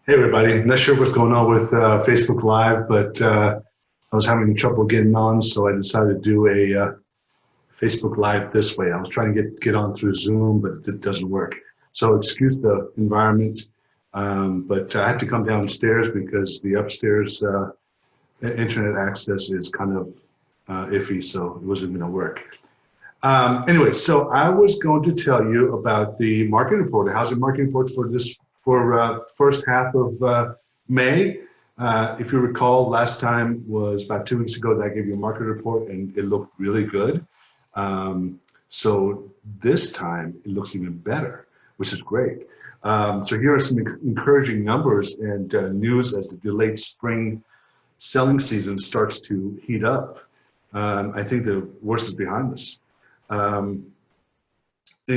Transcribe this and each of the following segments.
Hey everybody, not sure what's going on with Facebook Live, but I was having trouble getting on, so I decided to do a Facebook Live this way. I was trying to get on through Zoom, but it doesn't work. So excuse the environment, but I had to come downstairs because the upstairs internet access is kind of iffy, so it wasn't going to work. Anyway, so I was going to tell you about the market report, the housing market report for first half of May. If you recall, last time was about 2 weeks ago that I gave you a market report, and it looked really good. So this time it looks even better, which is great. So here are some encouraging numbers and news as the delayed spring selling season starts to heat up. I think the worst is behind us.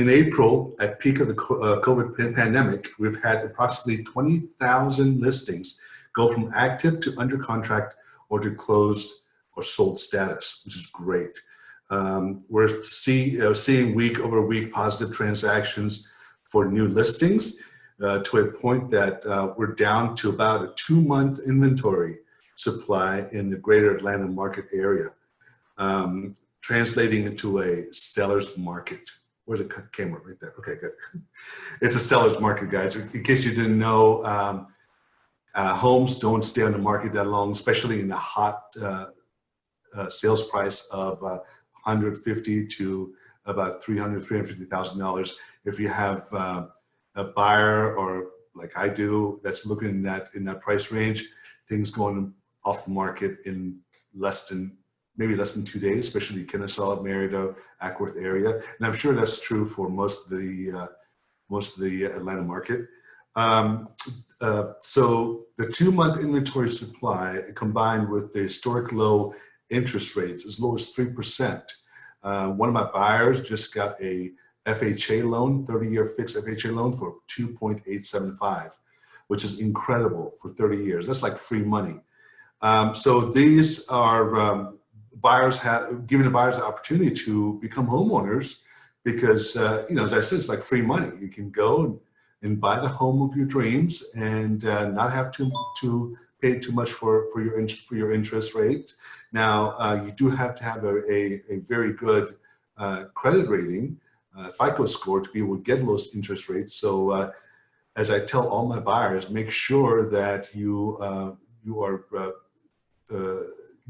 In April, at peak of the COVID pandemic, we've had approximately 20,000 listings go from active to under contract or to closed or sold status, which is great. We're seeing week over week positive transactions for new listings to a point that we're down to about a 2-month inventory supply in the greater Atlanta market area. Translating into a seller's market. Where's the camera? Right there. Okay, good. It's a seller's market, guys. In case you didn't know, homes don't stay on the market that long, especially in the hot sales price of $150,000 to about $350,000. If you have a buyer, or like I do, that's looking in that price range, things going off the market in maybe less than 2 days, especially Kennesaw, Merida, Ackworth area, and I'm sure that's true for most of the Atlanta market. So the 2-month inventory supply, combined with the historic low interest rates, as low as 3%. One of my buyers just got a FHA loan, 30-year fixed FHA loan for 2.875, which is incredible for 30 years. That's like free money. So these are giving the buyers the opportunity to become homeowners because, as I said, it's like free money. You can go and buy the home of your dreams and not have to pay too much for your interest rate. Now, you do have to have a very good credit rating, FICO score, to be able to get those interest rates. So as I tell all my buyers, make sure that you are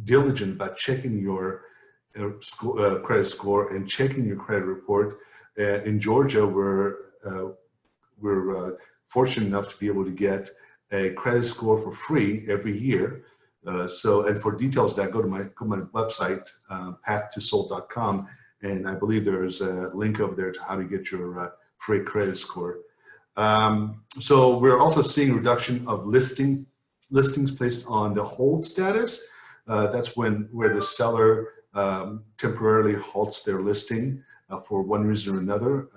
diligent about checking your credit score and checking your credit report. In Georgia, we're fortunate enough to be able to get a credit score for free every year. And for details, that go to my website, pathtosold.com, and I believe there is a link over there to how to get your free credit score. So we're also seeing reduction of listings placed on the hold status. That's where the seller temporarily halts their listing for one reason or another.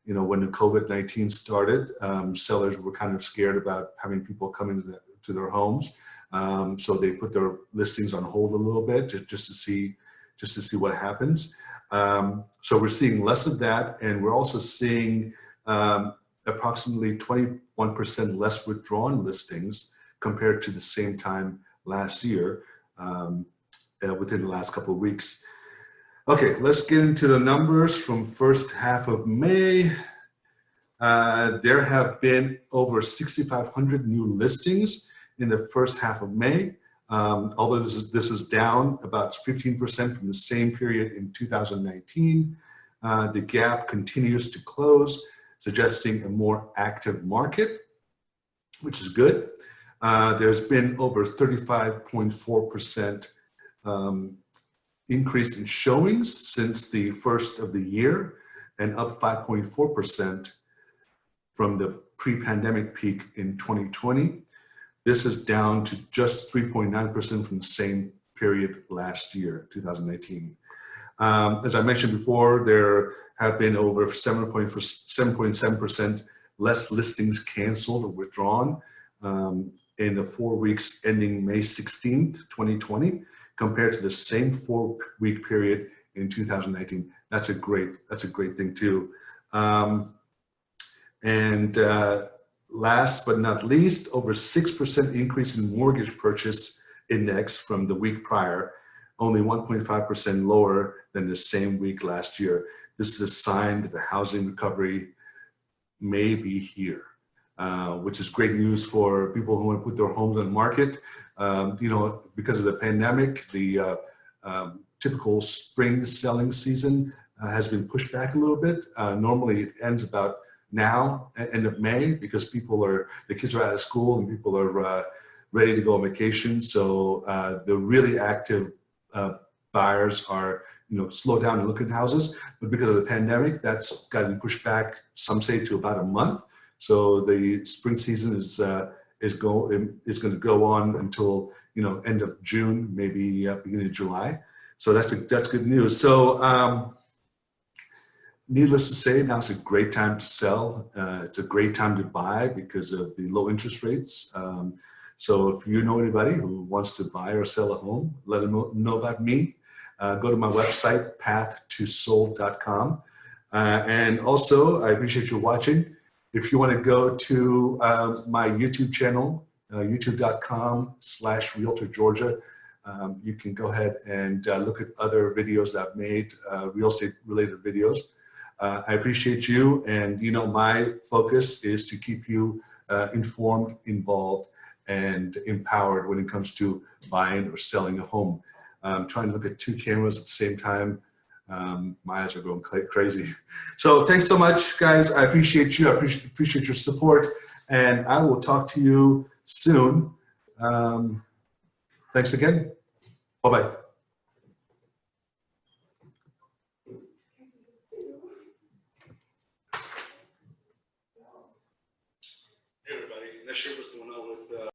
When the COVID-19 started, sellers were kind of scared about having people come into their homes, so they put their listings on hold a little bit just to see what happens. So we're seeing less of that, and we're also seeing approximately 21% less withdrawn listings compared to the same time last year, within the last couple of weeks. Okay, let's get into the numbers from first half of May. There have been over 6,500 new listings in the first half of May. Although this is down about 15% from the same period in 2019, the gap continues to close, suggesting a more active market, which is good. There's been over 35.4% increase in showings since the first of the year, and up 5.4% from the pre-pandemic peak in 2020. This is down to just 3.9% from the same period last year, 2019. As I mentioned before, there have been over 7.7% less listings canceled or withdrawn in the 4 weeks ending May 16th, 2020, compared to the same 4-week period in 2019. That's a great thing too. last but not least, over 6% increase in mortgage purchase index from the week prior, only 1.5% lower than the same week last year. This is a sign that the housing recovery may be here, which is great news for people who want to put their homes on the market. You know, because of the pandemic, the typical spring selling season has been pushed back a little bit. Normally it ends about now, end of May, because the kids are out of school and people are ready to go on vacation. So the really active buyers are, you know, slow down and look at houses. But because of the pandemic, that's gotten pushed back, some say, to about a month. So the spring season is going to go on until, you know, end of June, maybe beginning of July. So that's good news. So needless to say, now it's a great time to sell. It's a great time to buy because of the low interest rates. So if you know anybody who wants to buy or sell a home, let them know about me. Go to my website, pathtosold.com. And also, I appreciate you watching. If you want to go to my YouTube channel, youtube.com/RealtorGeorgia, you can go ahead and look at other videos that I've made, real estate related videos. I appreciate you, and you know, my focus is to keep you informed, involved, and empowered when it comes to buying or selling a home. I'm trying to look at two cameras at the same time. My eyes are going crazy. So thanks so much, guys. I appreciate you. I appreciate your support, and I will talk to you soon. Thanks again. Bye-bye. Hey everybody, not sure what's going on with